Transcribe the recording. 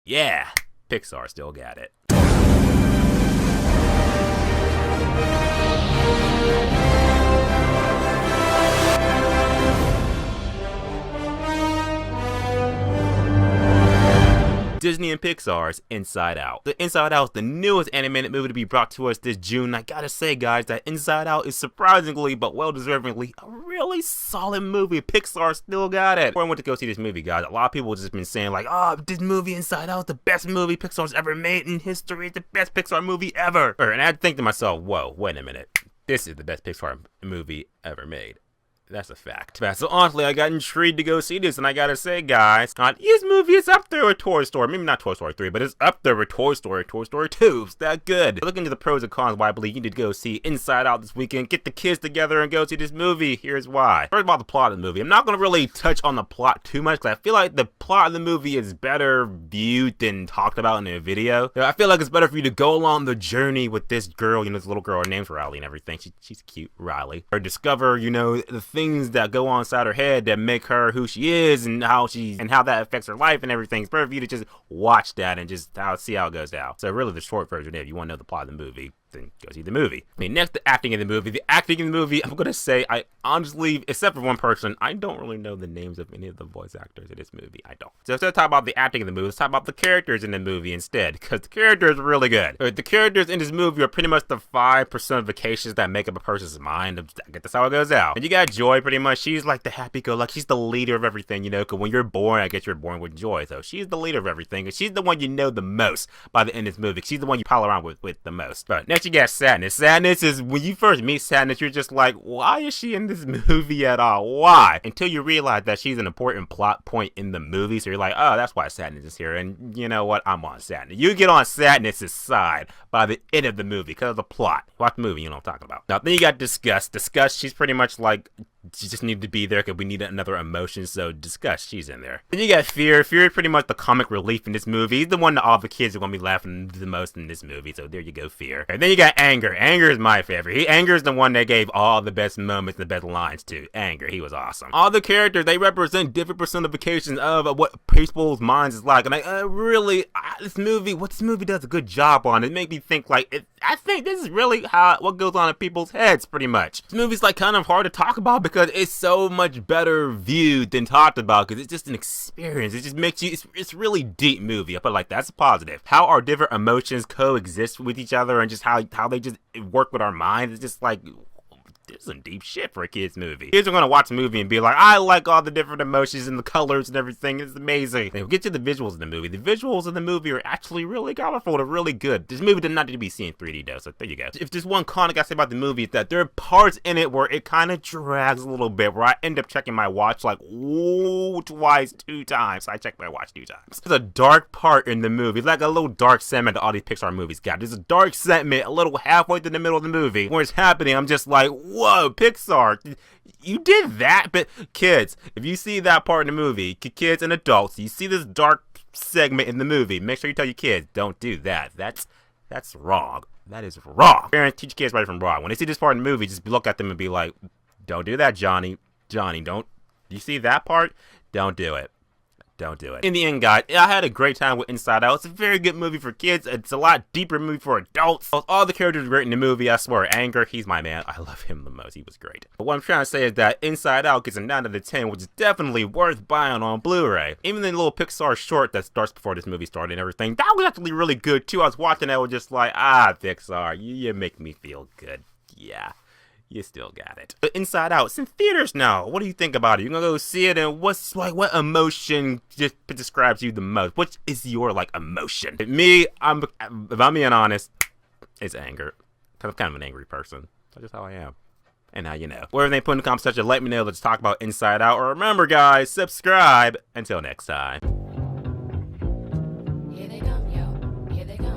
Yeah, Pixar still got it. Disney and Pixar's Inside Out. The Inside Out is the newest animated movie to be brought to us this June. I gotta say, guys, that Inside Out is surprisingly, but well-deservingly, a really solid movie. Pixar still got it. Before I went to go see this movie, guys, a lot of people have just been saying like, oh, this movie Inside Out is the best movie Pixar's ever made in history. It's the best Pixar movie ever. And I had to think to myself, whoa, wait a minute. This is the best Pixar movie ever made. That's a fact. So honestly, I got intrigued to go see this, and I gotta say, guys, this movie is up there with Toy Story. Maybe not Toy Story 3, but it's up there with Toy Story 2. It's that good. Look into the pros and cons why I believe you need to go see Inside Out this weekend. Get the kids together and go see this movie. Here's why. First of all, the plot of the movie. I'm not gonna really touch on the plot too much, because I feel like the plot of the movie is better viewed than talked about in a video. I feel like it's better for you to go along the journey with this girl, this little girl, her name's Riley and everything. She's cute, Riley. Or discover, the things that go on inside her head that make her who she is and how that affects her life and everything. It's better for you to just watch that and just see how it goes down. So really the short version, if you want to know the plot of the movie, then go see the movie. Next, the acting in the movie. The acting in the movie, I'm gonna say, I honestly, except for one person, I don't really know the names of any of the voice actors in this movie. I don't. So instead of talking about the acting in the movie, let's talk about the characters in the movie instead, because the characters are really good. The characters in this movie are pretty much the 5 personifications that make up a person's mind. I guess that's how it goes out. And you got Joy, pretty much. She's like the happy-go-lucky. She's the leader of everything, because when you're born, I guess you're born with Joy. So she's the leader of everything, and she's the one you know the most by the end of this movie. She's the one you pal around with the most. But next you got Sadness. Sadness is when you first meet Sadness, you're just like, why is she in this movie at all? Why? Until you realize that she's an important plot point in the movie, so you're like, oh, that's why Sadness is here. And you know what? I'm on Sadness. You get on Sadness's side by the end of the movie because of the plot. Watch the movie, you know what I'm talking about. Now, then you got Disgust. Disgust, she's pretty much like, she just needed to be there because we need another emotion, so Disgust, she's in there. Then you got Fear. Fear is pretty much the comic relief in this movie. He's the one that all the kids are going to be laughing the most in this movie, so there you go, Fear. And then you got Anger. Anger is my favorite. Anger is the one that gave all the best moments and the best lines to. Anger, he was awesome. All the characters, they represent different personifications of what people's minds is like, and what this movie does a good job on, it made me think like, I think this is really what goes on in people's heads, pretty much. This movie's like kind of hard to talk about because it's so much better viewed than talked about, because it's just an experience. It just makes you, it's really deep movie. I put it like that's a positive. How our different emotions coexist with each other and just how they just work with our minds. It's just like, this is some deep shit for a kid's movie. Kids are gonna watch the movie and be like, I like all the different emotions and the colors and everything. It's amazing. Then we'll get to the visuals of the movie. The visuals of the movie are actually really colorful. They're really good. This movie did not need to be seen in 3D though, so there you go. If there's one con I gotta say about the movie, is that there are parts in it where it kind of drags a little bit, where I end up checking my watch like, twice, 2 times. So I checked my watch 2 times. There's a dark part in the movie, like a little dark segment that all these Pixar movies got. There's a dark segment a little halfway through the middle of the movie where it's happening. I'm just like, whoa, Pixar, you did that? But kids, if you see that part in the movie, kids and adults, you see this dark segment in the movie, make sure you tell your kids, don't do that. That's wrong. That is wrong. Parents, teach your kids right from wrong. When they see this part in the movie, just look at them and be like, don't do that, Johnny. Johnny, don't. You see that part? Don't do it. Don't do it. In the end, guys, I had a great time with Inside Out. It's a very good movie for kids. It's a lot deeper movie for adults. All the characters are great in the movie. I swear, Anger, he's my man. I love him the most. He was great. But what I'm trying to say is that Inside Out gets a 9 out of 10, which is definitely worth buying on Blu-ray. Even the little Pixar short that starts before this movie started and everything, that was actually really good too. I was watching that, was just like, Pixar, you make me feel good. Yeah. You still got it. But Inside Out, it's in theaters now. What do you think about it? You gonna go see it, and what emotion just describes you the most? What is your emotion? Me, if I'm being honest, it's anger. Cause I'm kind of an angry person. That's just how I am. And now you know. Whatever they put in the comment section, let me know. Let's talk about Inside Out. Or remember, guys, subscribe. Until next time. Here they come, yo. Here they come.